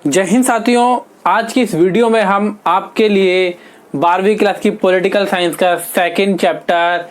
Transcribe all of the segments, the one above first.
जय हिंद साथियों, आज की इस वीडियो में हम आपके लिए 12वीं क्लास की पॉलिटिकल साइंस का सेकंड चैप्टर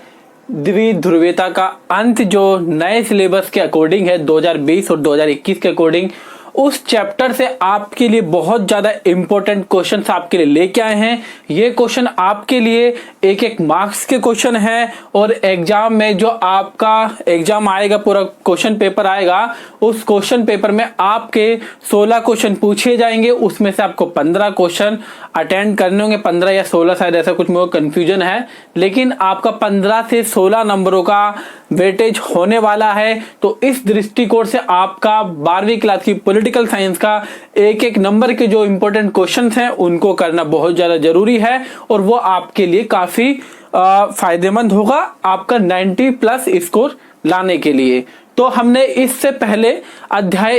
द्विध्रुवीयता का अंत जो नए सिलेबस के अकॉर्डिंग है 2020 और 2021 के अकॉर्डिंग, उस चैप्टर से आपके लिए बहुत ज्यादा इंपॉर्टेंट क्वेश्चंस आपके लिए लेके आए हैं। ये क्वेश्चन आपके लिए एक एक मार्क्स के क्वेश्चन है और एग्जाम में जो आपका एग्जाम आएगा, पूरा क्वेश्चन पेपर आएगा, उस क्वेश्चन पेपर में आपके 16 क्वेश्चन पूछे जाएंगे। उसमें से आपको 15 क्वेश्चन अटेंड करने होंगे, 15 या 16 शायद, ऐसा कुछ मुझे कंफ्यूजन है, लेकिन आपका 15 से 16 नंबरों का वेटेज होने वाला है। तो इस दृष्टिकोण से आपका 12वीं क्लास की पॉलिटिकल साइंस का एक एक नंबर के जो इंपॉर्टेंट क्वेश्चंस हैं उनको करना बहुत ज्यादा जरूरी है और वो आपके लिए काफी फायदेमंद होगा आपका 90+ स्कोर लाने के लिए। तो हमने इससे पहले अध्याय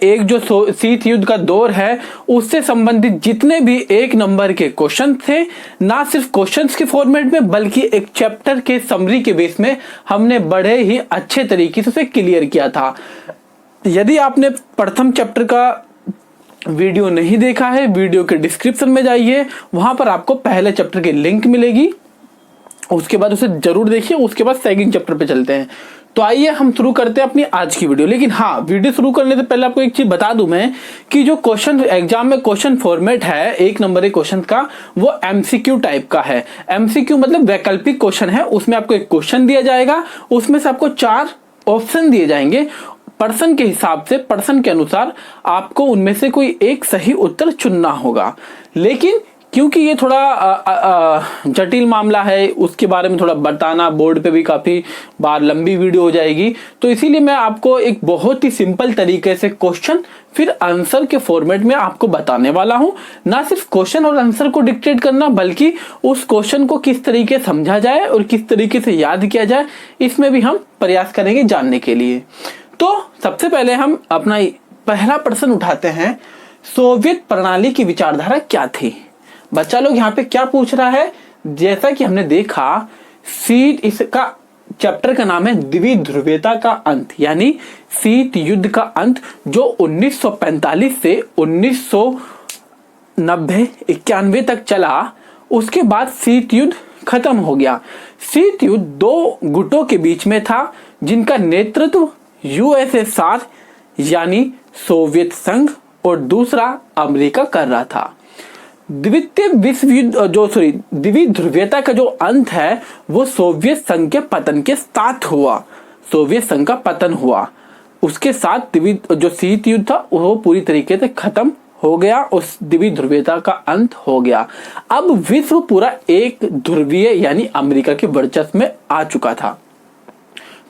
1 जो शीत युद्ध का दौर है उससे संबंधित जितने भी एक नंबर के क्वेश्चन थे, ना सिर्फ क्वेश्चंस के फॉर्मेट में बल्कि एक चैप्टर के समरी के बेस में हमने बड़े ही अच्छे तरीके से उसे क्लियर किया था। यदि आपने प्रथम चैप्टर का वीडियो नहीं देखा है, वीडियो के डिस्क्रिप्शन में जाइए, वहां पर आपको पहले चैप्टर की लिंक मिलेगी, उसके बाद उसे जरूर देखिए। उसके बाद सेकंड चैप्टर पे चलते हैं। तो आइए हम शुरू करते हैं अपनी आज की वीडियो। लेकिन हाँ, वीडियो शुरू करने से पहले आपको एक चीज बता दूं मैं कि जो क्वेश्चन एग्जाम में क्वेश्चन फॉर्मेट है एक नंबर के क्वेश्चन का, वो एमसीक्यू टाइप का है। एमसीक्यू मतलब वैकल्पिक क्वेश्चन है। उसमें आपको एक क्वेश्चन दिया जाएगा, उसमें से आपको 4 ऑप्शन दिए जाएंगे। पर्सन के हिसाब से, पर्सन के अनुसार आपको उनमें से कोई एक सही उत्तर चुनना होगा। लेकिन क्योंकि ये थोड़ा जटिल मामला है, उसके बारे में थोड़ा बताना बोर्ड पे भी काफी बार लंबी वीडियो हो जाएगी, तो इसीलिए मैं आपको एक बहुत ही सिंपल तरीके से क्वेश्चन फिर आंसर के फॉर्मेट में आपको बताने वाला हूं। ना सिर्फ क्वेश्चन और आंसर को डिक्टेट करना, बल्कि उस क्वेश्चन को किस तरीके से समझा जाए और किस तरीके से याद किया जाए, इसमें भी हम प्रयास करेंगे जानने के लिए। तो सबसे पहले हम अपना पहला प्रश्न उठाते हैं, सोवियत प्रणाली की विचारधारा क्या थी। बच्चा लोग यहाँ पे क्या पूछ रहा है, जैसा कि हमने देखा शीत, इसका चैप्टर का नाम है द्विध्रुवीयता का अंत, यानी शीत युद्ध का अंत जो 1945 से 1990-91 तक चला। उसके बाद शीत युद्ध खत्म हो गया। शीत युद्ध 2 गुटों के बीच में था जिनका नेतृत्व यूएसएसआर यानी सोवियत संघ और दूसरा अमेरिका कर रहा था। द्वितीय विश्व युद्ध द्विध्रुवीयता का जो अंत है वो सोवियत संघ के पतन के साथ हुआ। सोवियत संघ का पतन हुआ, उसके साथ जो शीत युद्ध था वो पूरी तरीके से खत्म हो गया, उस द्विध्रुवीयता का अंत हो गया। अब विश्व पूरा एक ध्रुवीय यानी अमेरिका के वर्चस्व में आ चुका था।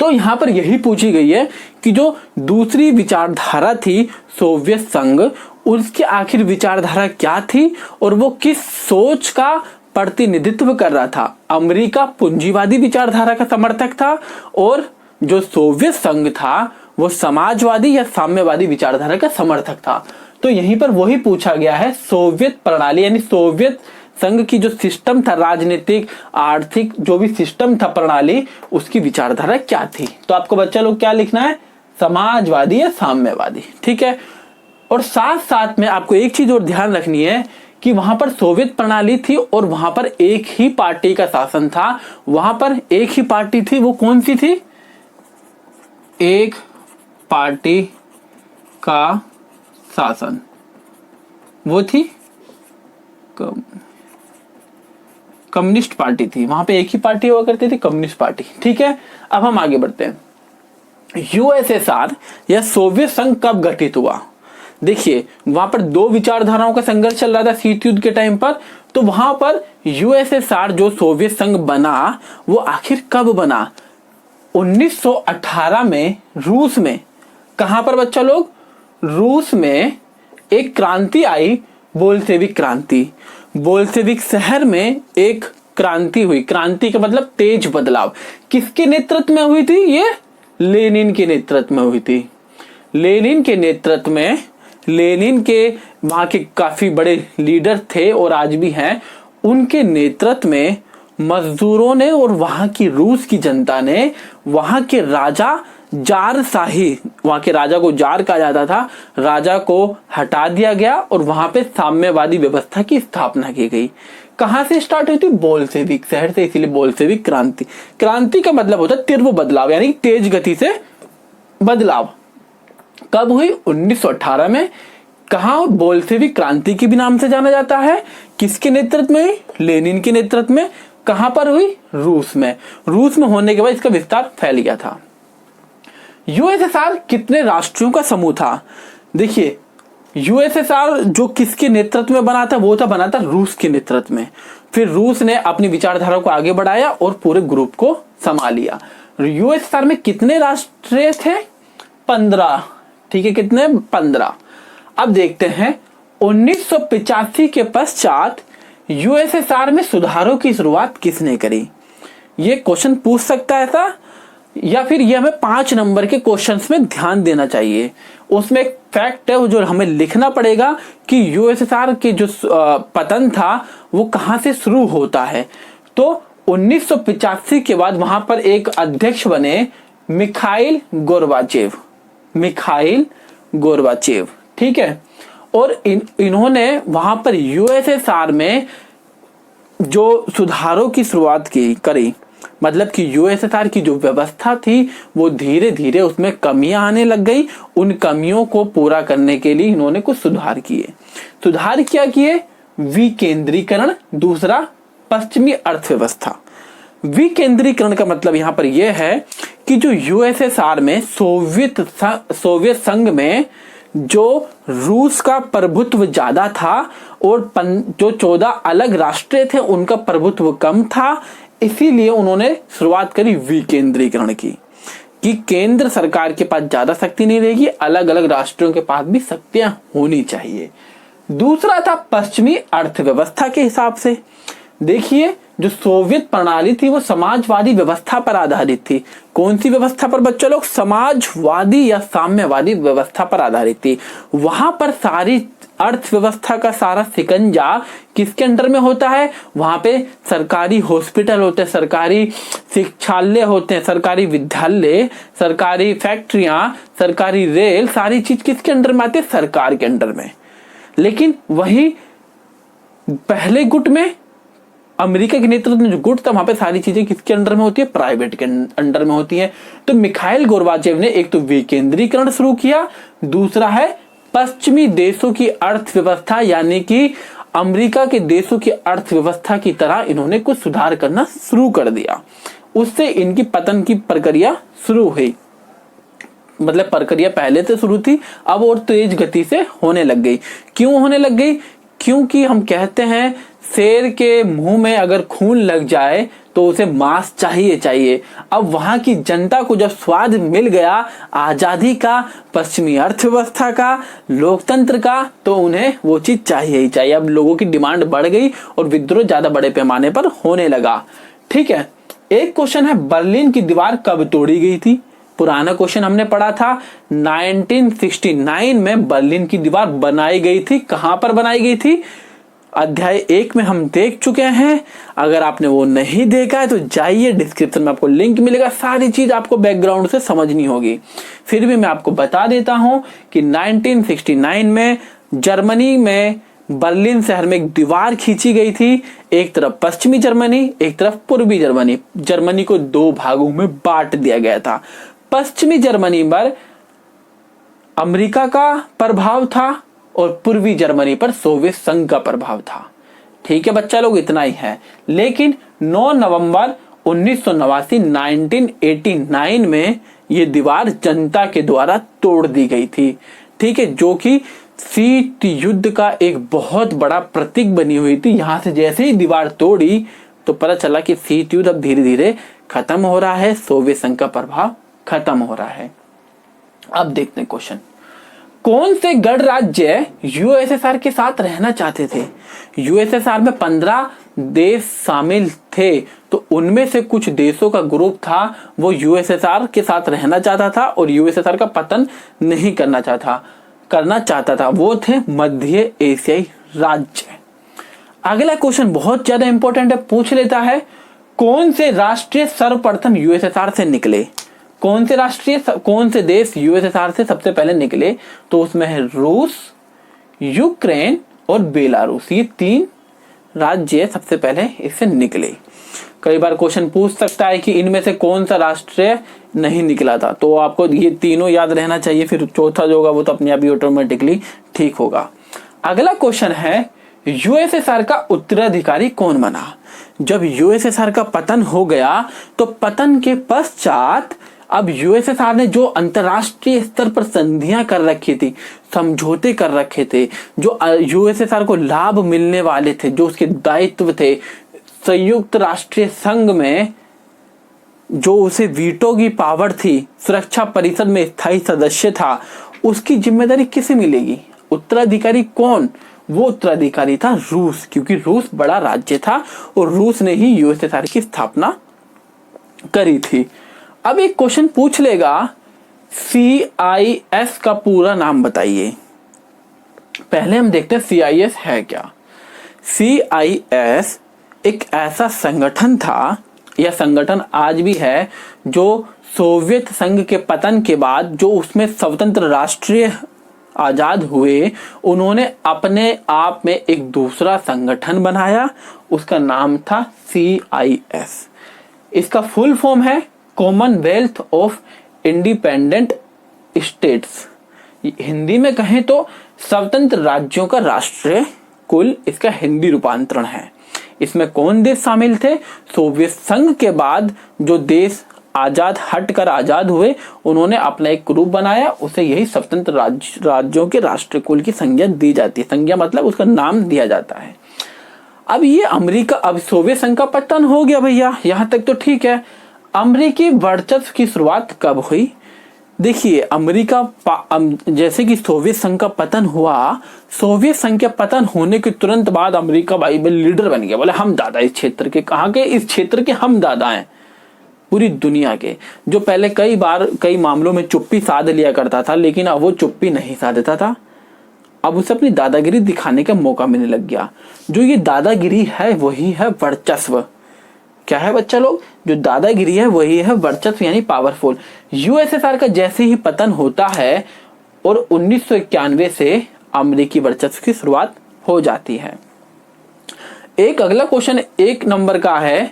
तो यहां पर यही पूछी गई है कि जो दूसरी विचारधारा थी सोवियत संघ, उसकी आखिर विचारधारा क्या थी और वो किस सोच का प्रतिनिधित्व कर रहा था। अमेरिका पूंजीवादी विचारधारा का समर्थक था और जो सोवियत संघ था वो समाजवादी या साम्यवादी विचारधारा का समर्थक था। तो यहीं पर वही पूछा गया है, सोवियत प्रणाली यानी सोवियत संघ की जो सिस्टम था, राजनीतिक आर्थिक जो भी सिस्टम था, प्रणाली, उसकी विचारधारा क्या थी। तो आपको बच्चा लोग क्या लिखना है, समाजवादी या साम्यवादी, ठीक है। और साथ साथ में आपको एक चीज और ध्यान रखनी है कि वहां पर सोवियत प्रणाली थी और वहां पर एक ही पार्टी का शासन था। वहां पर एक ही पार्टी थी, वो कौन सी थी, एक पार्टी का शासन, वो थी कम्युनिस्ट पार्टी थी। वहां पे एक ही पार्टी हुआ करती थी, कम्युनिस्ट पार्टी, ठीक है। अब हम आगे बढ़ते हैं। यूएसएसआर या सोवियत संघ कब गठित हुआ। देखिए वहां पर 2 विचारधाराओं का संघर्ष चल रहा था शीत युद्ध के टाइम पर। तो वहां पर यूएसएसआर जो सोवियत संघ बना वो आखिर कब बना, 1918 में रूस में। कहां पर बच्चा लोग, रूस में एक क्रांति आई, बोल्शेविक क्रांति। बोल्शेविक शहर में एक क्रांति हुई। क्रांति का मतलब तेज बदलाव। किसके नेतृत्व में हुई थी, ये लेनिन के नेतृत्व में हुई थी। लेनिन के नेतृत्व में, लेनिन के वहां के काफी बड़े लीडर थे और आज भी हैं, उनके नेतृत्व में मजदूरों ने और वहां की रूस की जनता ने वहां के राजा जारशाही, वहां के राजा को जार कहा जाता था, राजा को हटा दिया गया और वहां पे साम्यवादी व्यवस्था की स्थापना की गई। कहां से स्टार्ट हुई थी? बोल्शेविक शहर से, इसीलिए बोल्शेविक क्रांति। क्रांति का मतलब होता है तीव्र बदलाव, यानी तेज गति से बदलाव। कब हुई? 1918 में। कहा? बोल्शेविक क्रांति के भी नाम से जाना जाता है। किसके नेतृत्व में? लेनिन के नेतृत्व में। कहां पर हुई? रूस में। रूस में होने के बाद इसका विस्तार फैल गया था। यूएसएसआर कितने राष्ट्रों का समूह था? देखिए, यूएसएसआर जो किसके नेतृत्व में बना था? वो था बना था रूस के नेतृत्व में। फिर रूस ने अपनी विचारधारा को आगे बढ़ाया और पूरे ग्रुप को संभाल लिया। यूएसएसआर में कितने राष्ट्र थे? 15। ठीक है, कितने? 15। अब देखते हैं 1985 के पश्चात यूएसएसआर में सुधारों की शुरुआत किसने करी? ये क्वेश्चन पूछ सकता है था, या फिर ये हमें 5 नंबर के क्वेश्चंस में ध्यान देना चाहिए। उसमें एक फैक्ट है जो हमें लिखना पड़ेगा कि यूएसएसआर के जो पतन था वो कहां से शुरू होता है। तो 1985 के बाद वहां पर एक अध्यक्ष बने मिखाइल गोर्बाचेव। मिखाइल गोर्बाचेव, ठीक है। और इन्होंने वहां पर यूएसएसआर में जो सुधारों की शुरुआत करी, मतलब कि यूएसएसआर की जो व्यवस्था थी वो धीरे धीरे उसमें कमियां आने लग गई। उन कमियों को पूरा करने के लिए इन्होंने कुछ सुधार किए। सुधार क्या किए? विकेंद्रीकरण। दूसरा, पश्चिमी अर्थव्यवस्था। विकेंद्रीकरण का मतलब यहां पर यह है कि जो यूएसएसआर में सोवियत संघ में जो रूस का प्रभुत्व ज्यादा था और जो 14 अलग राष्ट्र थे उनका प्रभुत्व कम था, इसीलिए उन्होंने शुरुआत करी विकेंद्रीकरण की, कि केंद्र सरकार के पास ज्यादा शक्ति नहीं रहेगी, अलग अलग राष्ट्रों के पास भी शक्तियां होनी चाहिए। दूसरा था पश्चिमी अर्थव्यवस्था के हिसाब से। देखिए, जो सोवियत प्रणाली थी वो समाजवादी व्यवस्था पर आधारित थी। कौन सी व्यवस्था पर बच्चों लोग? समाजवादी या साम्यवादी व्यवस्था पर आधारित थी। वहां पर सारी अर्थव्यवस्था का सारा सिकंजा किसके अंडर में होता है? वहां पे सरकारी हॉस्पिटल होते हैं, सरकारी शिक्षालय होते हैं, सरकारी विद्यालय, सरकारी फैक्ट्रियां, सरकारी रेल, सारी चीज किसके अंडर में आती है? सरकार के अंडर में। लेकिन वही पहले गुट में, अमेरिका के नेतृत्व में जो गुट था, वहां पे सारी चीजें किसके अंडर में होती है? प्राइवेट के अंडर में होती है। तो मिखाइल गोर्बाचेव ने एक तो विकेंद्रीकरण शुरू किया, दूसरा है पश्चिमी देशों की अर्थव्यवस्था, यानी कि अमेरिका के देशों की अर्थव्यवस्था की तरह इन्होंने कुछ सुधार करना शुरू कर दिया। उससे इनकी पतन की प्रक्रिया शुरू हुई। मतलब प्रक्रिया पहले से शुरू थी, अब और तेज गति से होने लग गई। क्यों होने लग गई? क्योंकि हम कहते हैं शेर के मुंह में अगर खून लग जाए तो उसे मांस चाहिए। अब वहां की जनता को जब स्वाद मिल गया आजादी का, पश्चिमी अर्थव्यवस्था का, लोकतंत्र का, तो उन्हें वो चीज चाहिए ही चाहिए। अब लोगों की डिमांड बढ़ गई और विद्रोह ज्यादा बड़े पैमाने पर होने लगा। ठीक है, एक क्वेश्चन है, बर्लिन की दीवार कब तोड़ी गई थी? पुराना क्वेश्चन हमने पढ़ा था 1969 में बर्लिन की दीवार बनाई गई थी। कहां पर बनाई गई थी? अध्याय 1 में हम देख चुके हैं। अगर आपने वो नहीं देखा है तो जाइए, डिस्क्रिप्शन में आपको लिंक मिलेगा। सारी चीज आपको बैकग्राउंड से समझनी होगी। फिर भी मैं आपको बता देता हूं कि 1969 में जर्मनी में बर्लिन शहर में एक दीवार खींची गई थी। एक तरफ पश्चिमी जर्मनी, एक तरफ पूर्वी जर्मनी। जर्मनी को 2 भागों में बांट दिया गया था। पश्चिमी जर्मनी पर अमेरिका का प्रभाव था और पूर्वी जर्मनी पर सोवियत संघ का प्रभाव था। ठीक है बच्चा लोग, इतना ही है। लेकिन 9 नवंबर 1989 में यह दीवार जनता के द्वारा तोड़ दी गई थी। ठीक है, जो कि शीत युद्ध का एक बहुत बड़ा प्रतीक बनी हुई थी। यहां से जैसे ही दीवार तोड़ी तो पता चला कि शीत युद्ध अब धीरे धीरे खत्म हो रहा है, सोवियत संघ का प्रभाव खत्म हो रहा है। अब देखते हैं क्वेश्चन, कौन से गणराज्य यूएसएसआर के साथ रहना चाहते थे? यूएसएसआर में 15 देश शामिल थे, तो उनमें से कुछ देशों का ग्रुप था वो यूएसएसआर के साथ रहना चाहता था और यूएसएसआर का पतन नहीं करना चाहता था। वो थे मध्य एशियाई राज्य। अगला क्वेश्चन बहुत ज्यादा इंपॉर्टेंट है, पूछ लेता है, कौन से राष्ट्र सर्वप्रथम यूएसएसआर से निकले? कौन से देश यूएसएसआर से सबसे पहले निकले? तो उसमें है रूस, यूक्रेन और बेलारूस। ये 3 राज्य सबसे पहले इससे निकले। कई बार क्वेश्चन पूछ सकता है कि इनमें से कौन सा राष्ट्र नहीं निकला था, तो आपको ये तीनों याद रहना चाहिए, फिर चौथा जो होगा वो तो अपने आप ही ऑटोमेटिकली ठीक होगा। अगला क्वेश्चन है, यूएसएसआर का उत्तराधिकारी कौन बना? जब यूएसएसआर का पतन हो गया तो पतन के पश्चात अब यूएसएसआर ने जो अंतरराष्ट्रीय स्तर पर संधियां कर रखी थी, समझौते कर रखे थे, जो यूएसएसआर को लाभ मिलने वाले थे, जो उसके दायित्व थे, संयुक्त राष्ट्रीय संघ में जो उसे वीटो की पावर थी, सुरक्षा परिषद में स्थायी सदस्य था, उसकी जिम्मेदारी किसे मिलेगी? उत्तराधिकारी कौन? वो उत्तराधिकारी था रूस, क्योंकि रूस बड़ा राज्य था और रूस ने ही यूएसएसआर की स्थापना करी थी। अब एक क्वेश्चन पूछ लेगा, CIS का पूरा नाम बताइए। पहले हम देखते हैं CIS है क्या। CIS एक ऐसा संगठन था, यह संगठन आज भी है, जो सोवियत संघ के पतन के बाद जो उसमें स्वतंत्र राष्ट्रीय आजाद हुए, उन्होंने अपने आप में एक दूसरा संगठन बनाया, उसका नाम था CIS। इसका फुल फॉर्म है Commonwealth of independent states. Hindi में कहें तो स्वतंत्र राज्यों का राष्ट्रीय कुल इसका हिंदी रूपांतरण है। इसमें कौन देश शामिल थे? सोवियत संघ के बाद जो देश हटकर आजाद हुए, उन्होंने अपना एक ग्रुप बनाया, उसे यही स्वतंत्र राज्यों के राष्ट्रीय कुल की संज्ञा दी जाती है। संज्ञा मतलब उसका नाम दिया जाता है। अब ये अमेरिका, अब सोवियत संघ का पतन हो गया भैया, यहां तक तो ठीक है। अमेरिकी वर्चस्व की शुरुआत कब हुई? देखिए, अमेरिका जैसे कि सोवियत संघ का पतन हुआ, सोवियत संघ के पतन होने के तुरंत बाद अमेरिका भाई लीडर बन गया। बोले हम दादा इस क्षेत्र के, कहाँ के? इस क्षेत्र के हम दादा हैं पूरी दुनिया के। जो पहले कई मामलों में चुप्पी साध लिया करता था, लेकिन अब वो चुप्पी नहीं साधता था, अब उसे अपनी दादागिरी दिखाने का मौका मिलने लग गया। जो ये दादागिरी है वही है वर्चस्व। क्या है बच्चा लोग? जो दादागिरी है वही है वर्चस्व, यानी पावरफुल। यूएसएसआर का जैसे ही पतन होता है और 1991 से अमेरिकी वर्चस्व की शुरुआत हो जाती है। एक अगला क्वेश्चन 1 नंबर का है,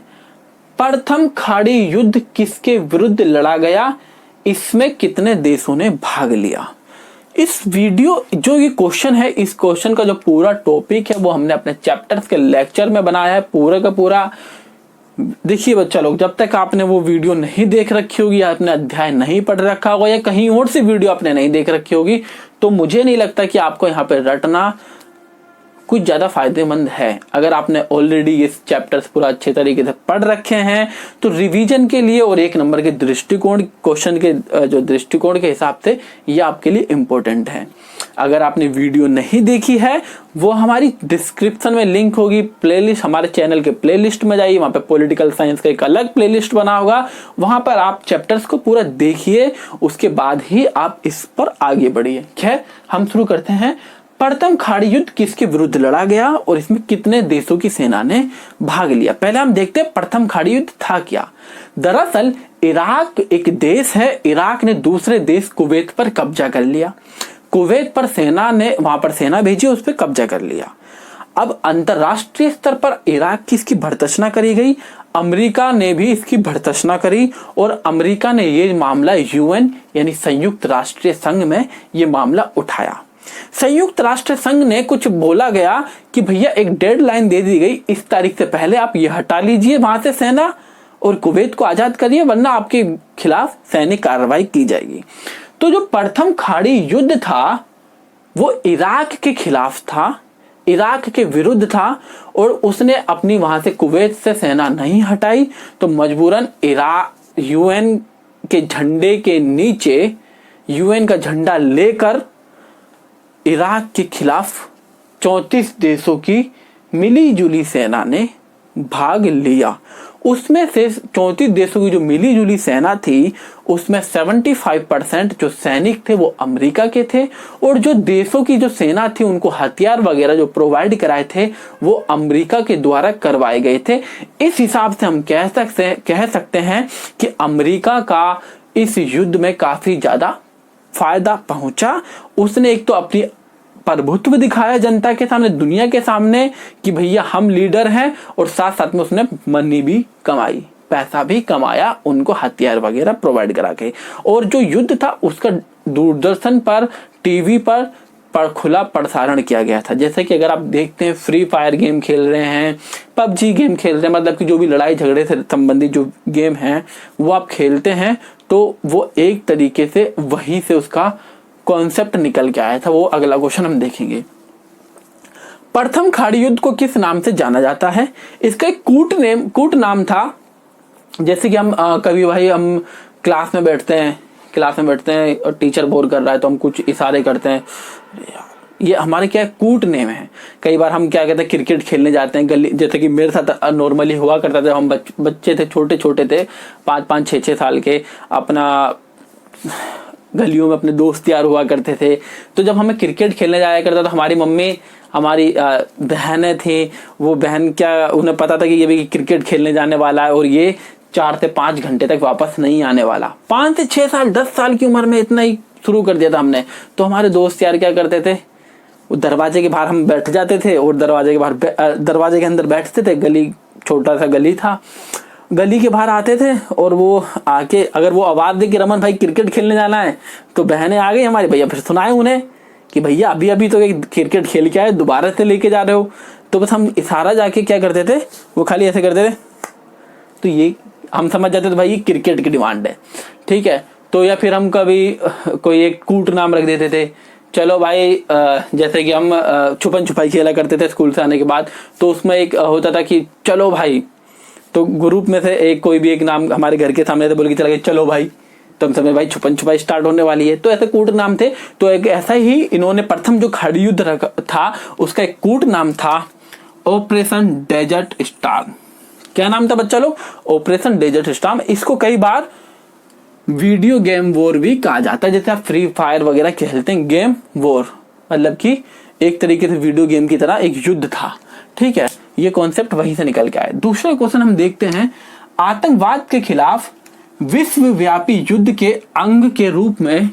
प्रथम खाड़ी युद्ध किसके विरुद्ध लड़ा गया? इसमें कितने देशों ने भाग लिया? इस वीडियो जो ये क्वेश्चन है, इस क्वेश्चन का जो पूरा टॉपिक है वो हमने अपने चैप्टर्स के लेक्चर में बनाया है पूरा का पूरा। देखिए बच्चा लोग, जब तक आपने वो वीडियो नहीं देख रखी होगी, आपने अध्याय नहीं पढ़ रखा होगा या कहीं और से वीडियो आपने नहीं देख रखी होगी, तो मुझे नहीं लगता कि आपको यहाँ पे रटना कुछ ज्यादा फायदेमंद है। अगर आपने ऑलरेडी ये चैप्टर्स पूरा अच्छे तरीके से पढ़ रखे हैं तो रिवीजन के लिए और 1 नंबर के दृष्टिकोण, क्वेश्चन के जो दृष्टिकोण के हिसाब से ये आपके लिए इम्पोर्टेंट है। अगर आपने वीडियो नहीं देखी है, वो हमारी डिस्क्रिप्शन में लिंक होगी, प्लेलिस्ट, हमारे चैनल के प्लेलिस्ट में जाइए, वहां पे पॉलिटिकल साइंस का एक अलग प्लेलिस्ट बना होगा, वहां पर आप चैप्टर्स को पूरा देखिए, उसके बाद ही आप इस पर आगे बढ़िए। खैर, हम शुरू करते हैं। प्रथम खाड़ी युद्ध किसके विरुद्ध लड़ा गया और इसमें कितने देशों की सेना ने भाग लिया? पहले हम देखते हैं प्रथम खाड़ी युद्ध था क्या। दरअसल इराक एक देश है, इराक ने दूसरे देश कुवैत पर कब्जा कर लिया। कुवैत पर सेना ने, वहां पर सेना भेजी, उस पर कब्जा कर लिया। अब अंतरराष्ट्रीय स्तर पर इराक की इसकी भर्त्सना करी गई, अमेरिका ने भी इसकी भर्त्सना करी और अमेरिका ने ये मामला UN यानी संयुक्त राष्ट्रीय संघ में ये मामला उठाया। संयुक्त राष्ट्र संघ ने कुछ बोला गया कि भैया एक डेडलाइन दे दी गई, इस तारीख से पहले आप ये हटा लीजिए वहां से सेना और कुवैत को आजाद करिए, वरना आपके खिलाफ सैनिक कार्रवाई की जाएगी। तो जो प्रथम खाड़ी युद्ध था वो इराक के खिलाफ था, इराक के विरुद्ध था और उसने अपनी वहां से कुवैत से सेना नहीं हटाई, तो मजबूरन इराक UN के झंडे के नीचे, UN का झंडा लेकर इराक के खिलाफ 34 देशों की मिली जुली सेना ने भाग लिया। उसमें से 34 देशों की जो मिली जुली सेना थी, उसमें 75% जो सैनिक थे वो अमेरिका के थे और जो देशों की जो सेना थी उनको हथियार वगैरह जो प्रोवाइड कराए थे वो अमेरिका के द्वारा करवाए गए थे। इस हिसाब से हम कह सकते हैं कि अमेरिका का इस युद्ध में काफी ज्यादा फायदा पहुंचा। उसने एक तो अपनी प्रभुत्व दिखाया जनता के सामने, दुनिया के सामने कि भैया हम लीडर हैं, और साथ साथ में उसने मनी भी कमाई, पैसा भी कमाया उनको हथियार वगैरह प्रोवाइड करा के। और जो युद्ध था उसका दूरदर्शन पर, टीवी पर खुला प्रसारण किया गया था। जैसे कि अगर आप देखते हैं फ्री फायर गेम खेल रहे हैं, पबजी गेम खेल रहे हैं, मतलब कि जो भी लड़ाई झगड़े से संबंधित जो गेम हैं वो आप खेलते हैं, तो वो एक तरीके से वहीं से उसका कॉन्सेप्ट निकल के आया था। वो अगला क्वेश्चन हम देखेंगे। प्रथम खाड़ी युद्ध को किस नाम से जाना जाता है? इसका एक कूट नाम था। जैसे कि हम कभी भाई हम क्लास में बैठते हैं और टीचर बोर कर रहा है तो हम कुछ इशारे करते हैं, ये हमारे क्या है, कूट नेम है। कई बार हम क्या कहते हैं, क्रिकेट खेलने जाते हैं गली, जैसे कि मेरे साथ नॉर्मली हुआ करता था। हम बच्चे थे, छोटे थे, 5-5, 6-6 साल के, अपना गलियों में अपने दोस्त यार हुआ करते थे। तो जब हमें क्रिकेट खेलने जाया करता तो हमारी मम्मी, हमारी बहनें थी, वो बहन क्या, उन्हें पता था कि ये भी क्रिकेट खेलने जाने वाला है और ये 4 से 5 घंटे तक वापस नहीं आने वाला। 5 से 6 साल, 10 साल की उम्र में इतना ही शुरू कर दिया था हमने। तो हमारे दोस्त यार क्या करते थे, वो दरवाजे के बाहर हम बैठ जाते थे और दरवाजे के अंदर बैठते थे। गली, छोटा सा गली था, गली के बाहर आते थे और वो आके अगर वो आवाज दे कि रमन भाई क्रिकेट खेलने जाना है, तो बहनें आ गई हमारी, भैया फिर सुनाए उन्हें कि भैया अभी अभी तो एक क्रिकेट खेल के आए, दोबारा से लेके जा रहे हो। तो बस हम इशारा जाके क्या करते थे, वो खाली ऐसे करते थे, तो ये हम समझ जाते थे भाई ये क्रिकेट की डिमांड है, ठीक है। तो या फिर हम कभी कोई एक कूट नाम रख देते थे। चलो भाई, जैसे कि हम छुपन छुपाई खेला करते थे स्कूल से आने के बाद, तो उसमें एक होता था कि चलो भाई, तो ग्रुप में से एक कोई भी एक नाम हमारे घर के सामने से बोल के चला गया, चलो भाई, तो हम समझे भाई छुपन छुपाई स्टार्ट होने वाली है। तो ऐसे कूट नाम थे। तो एक ऐसा ही इन्होंने प्रथम जो खाड़ी युद्ध था उसका एक कूट नाम था ऑपरेशन डेजर्ट स्टार्म। क्या नाम था बच्चा लोग? Operation Desert Storm. इसको कई बार वीडियो गेम वॉर भी कहा जाता है। जैसे आप फ्री फायर वगैरह खेलते हैं, गेम वॉर मतलब कि एक तरीके से वीडियो गेम की तरह एक युद्ध था, ठीक है। ये कॉन्सेप्ट वहीं से निकल के आया। दूसरा क्वेश्चन हम देखते हैं, आतंकवाद के खिलाफ विश्वव्यापी युद्ध के अंग के रूप में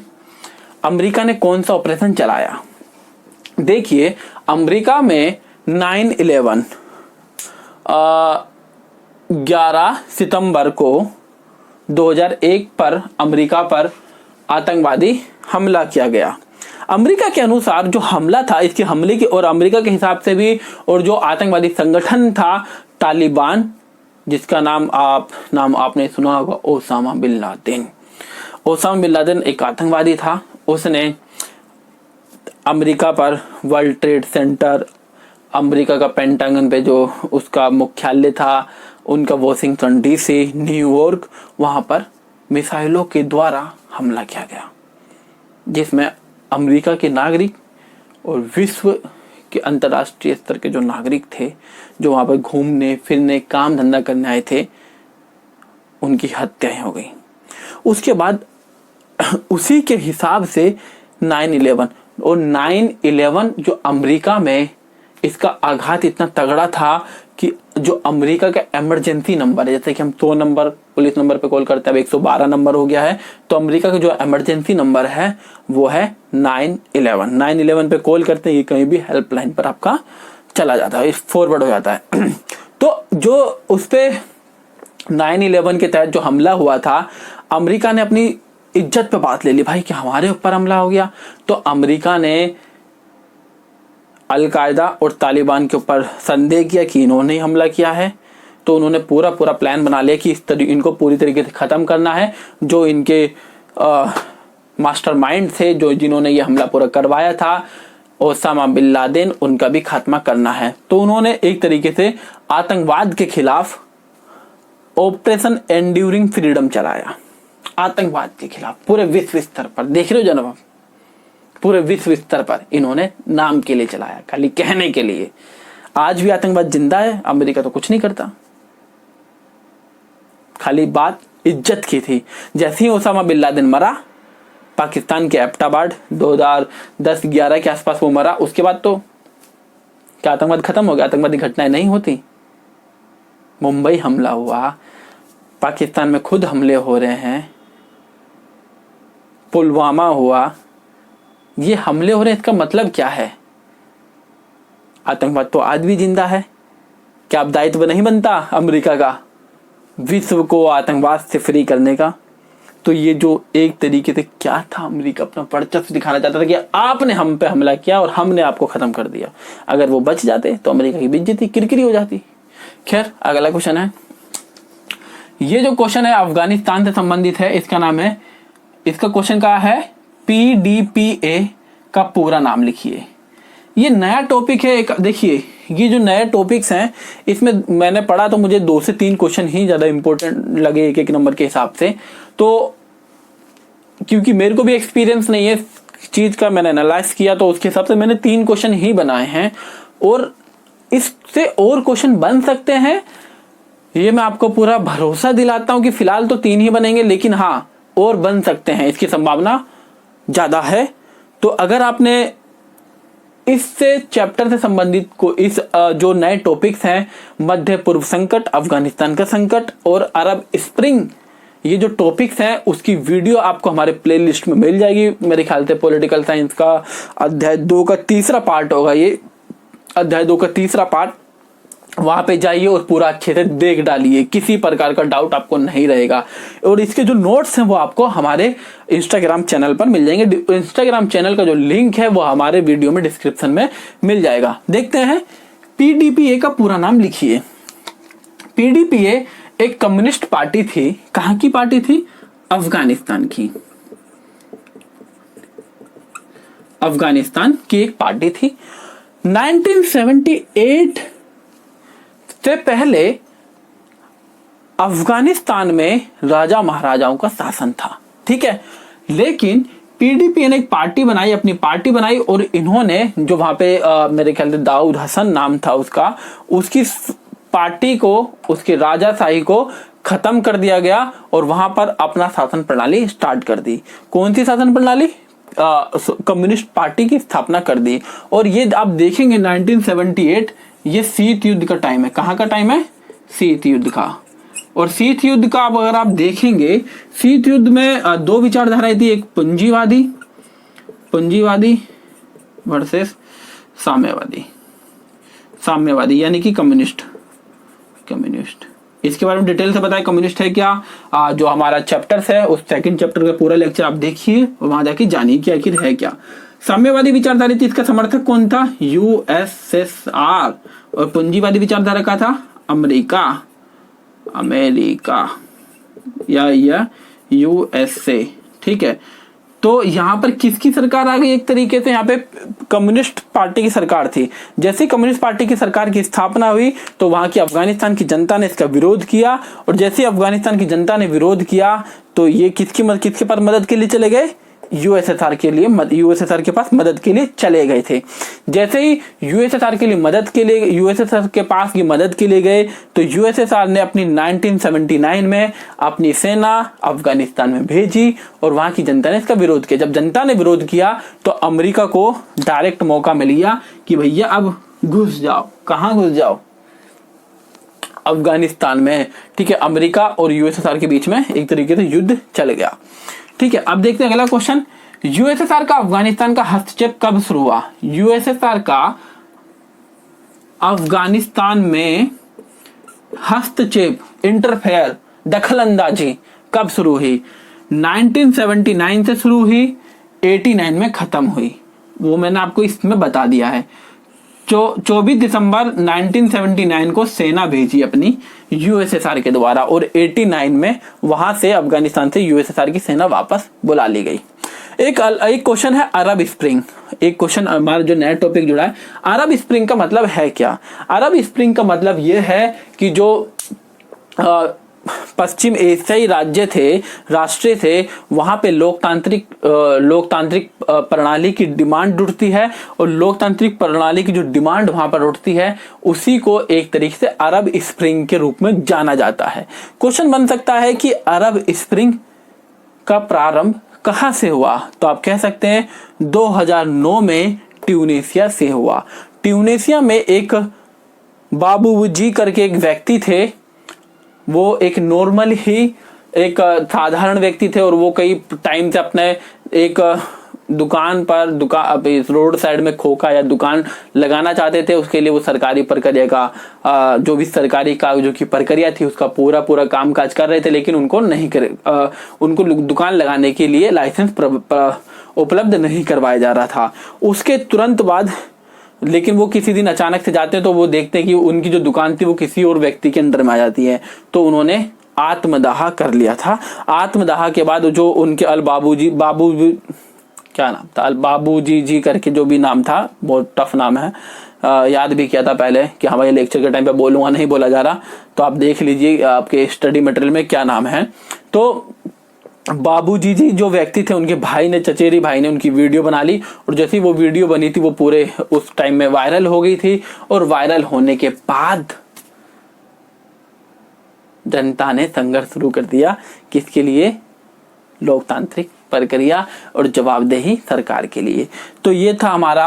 अमेरिका ने कौन सा ऑपरेशन चलाया? देखिए, अमेरिका में 9/11 11 सितंबर को 2001 पर अमेरिका पर आतंकवादी हमला किया गया। अमेरिका के अनुसार जो हमला था, इसके हमले के और अमेरिका के हिसाब से भी, और जो आतंकवादी संगठन था तालिबान, जिसका नाम आपने सुना होगा, Osama bin Laden. Osama bin Laden एक आतंकवादी था। उसने अमेरिका पर वर्ल्ड ट्रेड सेंटर, अमेरिका का पेंटागन पे जो उसका मुख्यालय था, उनका वॉशिंगटन डीसी, न्यूयॉर्क, वहां पर मिसाइलों के द्वारा हमला किया गया, जिसमें अमेरिका के नागरिक और विश्व के अंतर्राष्ट्रीय स्तर के जो नागरिक थे, जो वहां पर घूमने फिरने काम धंधा करने आए थे, उनकी हत्याएं हो गई। उसके बाद उसी के हिसाब से 9/11 और 9/11 जो अमेरिका में इसका आघात इतना तगड़ा था कि जो अमेरिका का इमरजेंसी नंबर है, जैसे कि हम 100 नंबर पुलिस नंबर पे कॉल करते हैं, अब 112 नंबर हो गया है, तो अमेरिका का जो इमरजेंसी नंबर है वो है 9/11। 9/11 पे कॉल करते हैं, ये कहीं भी हेल्पलाइन पर आपका चला जाता है, फॉरवर्ड हो जाता है। तो जो उस पे 9/11 के तहत जो हमला हुआ था, अमेरिका ने अपनी इज्जत पे बात ले ली, भाई क्या हमारे ऊपर हमला हो गया। तो अमेरिका ने अलकायदा और तालिबान के ऊपर संदेह किया कि इन्होंने ही हमला किया है। तो उन्होंने पूरा प्लान बना लिया कि इनको पूरी तरीके से खत्म करना है। जो इनके मास्टरमाइंड थे, जो जिन्होंने ये हमला पूरा करवाया था, ओसामा बिन लादेन, उनका भी खात्मा करना है। तो उन्होंने एक तरीके से आतंकवाद के खिलाफ ऑपरेशन एंड्यूरिंग फ्रीडम चलाया। आतंकवाद के खिलाफ पूरे विश्व स्तर पर, देख रहे हो जनाब, पूरे विश्व स्तर पर इन्होंने नाम के लिए चलाया, खाली कहने के लिए। आज भी आतंकवाद जिंदा है, अमेरिका तो कुछ नहीं करता, खाली बात इज्जत की थी। जैसे ही ओसामा बिन लादेन मरा, पाकिस्तान के एबटाबाद 2010-11 के आसपास वो मरा, उसके बाद तो क्या आतंकवाद खत्म हो गया? आतंकवादी घटनाएं नहीं होती। मुंबई हमला हुआ, पाकिस्तान में खुद हमले हो रहे हैं, पुलवामा हुआ, ये हमले हो रहे हैं, इसका मतलब क्या है? आतंकवाद तो आज भी जिंदा है। क्या अब दायित्व नहीं बनता अमेरिका का विश्व को आतंकवाद से फ्री करने का? तो ये जो एक तरीके से क्या था, अमेरिका अपना वर्चस्व दिखाना चाहता था कि आपने हम पे हमला किया और हमने आपको खत्म कर दिया। अगर वो बच जाते तो अमेरिका की बेइज्जती किरकिरी हो जाती। खैर, अगला क्वेश्चन है। ये जो क्वेश्चन है अफगानिस्तान से संबंधित है। इसका नाम है, इसका क्वेश्चन का है PDPA का पूरा नाम लिखिए। ये नया टॉपिक है एक। देखिए, ये जो नए टॉपिक्स हैं इसमें मैंने पढ़ा तो मुझे 2 से 3 क्वेश्चन ही ज्यादा इंपॉर्टेंट लगे एक नंबर के हिसाब से। तो क्योंकि मेरे को भी एक्सपीरियंस नहीं है चीज का, मैंने एनालाइज किया तो उसके हिसाब से मैंने 3 क्वेश्चन ही बनाए हैं और इससे और क्वेश्चन बन सकते हैं, ये मैं आपको पूरा भरोसा दिलाता हूं कि फिलहाल तो 3 ही बनेंगे, लेकिन हाँ और बन सकते हैं, इसकी संभावना ज्यादा है। तो अगर आपने इससे चैप्टर से संबंधित को इस जो नए टॉपिक्स हैं, मध्य पूर्व संकट, अफगानिस्तान का संकट और अरब स्प्रिंग, ये जो टॉपिक्स हैं उसकी वीडियो आपको हमारे प्लेलिस्ट में मिल जाएगी। मेरे ख्याल से पॉलिटिकल साइंस का अध्याय 2 का तीसरा पार्ट होगा, ये अध्याय 2 का तीसरा पार्ट। वहां पे जाइए और पूरा अच्छे से देख डालिए, किसी प्रकार का डाउट आपको नहीं रहेगा। और इसके जो नोट्स हैं वो आपको हमारे इंस्टाग्राम चैनल पर मिल जाएंगे। इंस्टाग्राम चैनल का जो लिंक है वो हमारे वीडियो में डिस्क्रिप्शन में मिल जाएगा। देखते हैं, PDPA का पूरा नाम लिखिए। PDPA एक कम्युनिस्ट पार्टी थी। कहां की पार्टी थी? अफगानिस्तान की। अफगानिस्तान की एक पार्टी थी। 1978 से पहले अफगानिस्तान में राजा महाराजाओं का शासन था, ठीक है। लेकिन PDPA ने एक पार्टी बनाई, अपनी पार्टी बनाई और इन्होंने जो वहां पे मेरे ख्याल से दाऊद हसन नाम था उसका, उसकी पार्टी को, उसके राजाशाही को खत्म कर दिया गया और वहां पर अपना शासन प्रणाली स्टार्ट कर दी। कौन सी शासन प्रणाली? कम्युनिस्ट पार्टी की स्थापना कर दी। और ये आप देखेंगे 1978 ये शीत युद्ध का टाइम है। कहाँ का टाइम है? शीत युद्ध का। और शीत युद्ध का अगर आप देखेंगे, शीत युद्ध में 2 विचारधाराएं थी, एक पूंजीवादी वर्सेस साम्यवादी यानी कि कम्युनिस्ट। इसके बारे में डिटेल से बताएं कम्युनिस्ट है क्या। जो हमारा चैप्टर्स है उस सेकंड चैप्टर का पूरा लेक्चर आप देखिए और वहां जाके जानिए कि आखिर है क्या। साम्यवादी विचारधारा थी, इसका समर्थक कौन था? USSR। और पूंजीवादी विचारधारा का था? अमेरिका या USA, ठीक है। तो यहाँ पर किसकी सरकार आ गई? एक तरीके से यहाँ पे कम्युनिस्ट पार्टी की सरकार थी। जैसे ही कम्युनिस्ट पार्टी की सरकार की स्थापना हुई तो वहां की अफगानिस्तान की जनता ने इसका विरोध किया और जैसे ही अफगानिस्तान की जनता ने विरोध किया तो ये किसके पास मदद के लिए चले गए? USSR के लिए, USSR के पास मदद के लिए चले गए थे। जैसे ही USSR के पास ये मदद के लिए गए तो USSR ने अपनी 1979 में अपनी सेना अफगानिस्तान में भेजी और वहां की जनता ने इसका विरोध किया। जब जनता ने विरोध किया तो अमेरिका को डायरेक्ट मौका मिल गया कि भैया अब घुस जाओ। कहां घुस जाओ? अफगानिस्तान में, ठीक है। अमेरिका और USSR के बीच में एक तरीके से युद्ध चल गया, ठीक है। अब देखते हैं अगला क्वेश्चन। USSR का अफगानिस्तान का हस्तक्षेप कब शुरू हुआ? USSR का अफगानिस्तान में हस्तक्षेप, इंटरफेयर, दखलंदाजी कब शुरू हुई? 1979 से शुरू हुई, 89 में खत्म हुई। वो मैंने आपको इसमें बता दिया है। 24 दिसंबर 1979 को सेना भेजी अपनी USSR के द्वारा और 89 में वहां से अफगानिस्तान से USSR की सेना वापस बुला ली गई। एक क्वेश्चन है अरब स्प्रिंग। एक क्वेश्चन हमारा जो नया टॉपिक जुड़ा है, अरब स्प्रिंग का मतलब है क्या? अरब स्प्रिंग का मतलब यह है कि जो पश्चिम एशियाई राष्ट्र थे वहां पे लोकतांत्रिक प्रणाली की डिमांड उठती है और लोकतांत्रिक प्रणाली की जो डिमांड वहां पर उठती है उसी को एक तरीके से अरब स्प्रिंग के रूप में जाना जाता है। क्वेश्चन बन सकता है कि अरब स्प्रिंग का प्रारंभ कहां से हुआ? तो आप कह सकते हैं 2009 में ट्यूनीसिया से हुआ। ट्यूनीसिया में एक बाबूजी करके एक व्यक्ति थे, वो एक नॉर्मल ही एक साधारण व्यक्ति थे और वो कई टाइम से अपने एक दुकान पर रोड साइड में खोखा या दुकान लगाना चाहते थे, उसके लिए वो सरकारी प्रक्रिया का जो भी सरकारी कागजों की प्रक्रिया थी उसका पूरा कामकाज कर रहे थे, लेकिन उनको नहीं करे उनको दुकान लगाने के लिए लाइसेंस उपलब्ध नहीं करवाया जा रहा था। उसके तुरंत बाद लेकिन वो किसी दिन अचानक से जाते हैं तो वो देखते हैं कि उनकी जो दुकान थी वो किसी और व्यक्ति के अंडर में आ जाती है, तो उन्होंने आत्मदाह कर लिया था। आत्मदाह के बाद जो उनके बाबू क्या नाम था, बाबूजी जी करके जो भी नाम था, बहुत टफ नाम है, याद भी किया था पहले कि हाँ भाई लेक्चर के टाइम पे बोलूंगा, नहीं बोला जा रहा, तो आप देख लीजिए आपके स्टडी मटेरियल में क्या नाम है। तो बाबूजी जी जो व्यक्ति थे उनके भाई ने, चचेरी भाई ने उनकी वीडियो बना ली, और जैसी वो वीडियो बनी थी वो पूरे उस टाइम में वायरल हो गई थी, और वायरल होने के बाद जनता ने संघर्ष शुरू कर दिया, किसके लिए, लोकतांत्रिक प्रक्रिया और जवाबदेही सरकार के लिए। तो ये था हमारा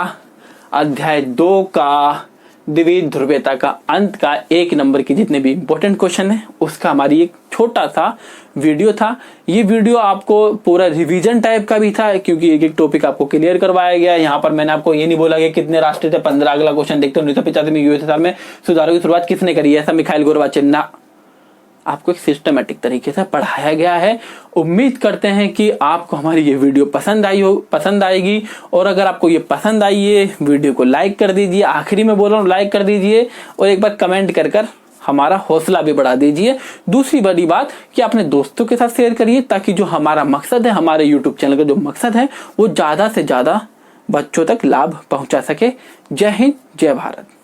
अध्याय 2 का द्विविध ध्रुवीयता का अंत का 1 नंबर के जितने भी इंपॉर्टेंट क्वेश्चन है उसका हमारी एक छोटा सा वीडियो था। ये वीडियो आपको पूरा रिवीजन टाइप का भी था, क्योंकि एक टॉपिक आपको क्लियर करवाया गया। यहाँ पर मैंने आपको ये नहीं बोला कि कितने राष्ट्र थे, 15 अगला क्वेश्चन देखते हैं। 1985 में यूएसएसआर में सुधारों की शुरुआत किसने करी है, ऐसा मिखाइल गोर्बाचेव ना, आपको एक सिस्टमेटिक तरीके से पढ़ाया गया है। उम्मीद करते हैं कि आपको हमारी ये वीडियो पसंद आएगी, और अगर आपको ये पसंद आई है वीडियो को लाइक कर दीजिए, आखिरी में बोल रहा हूँ लाइक कर दीजिए, और एक बार कमेंट कर हमारा हौसला भी बढ़ा दीजिए। दूसरी बड़ी बात कि अपने दोस्तों के साथ शेयर करिए, ताकि जो हमारा मकसद है, हमारे यूट्यूब चैनल का जो मकसद है वो ज्यादा से ज्यादा बच्चों तक लाभ पहुंचा सके। जय हिंद, जय भारत।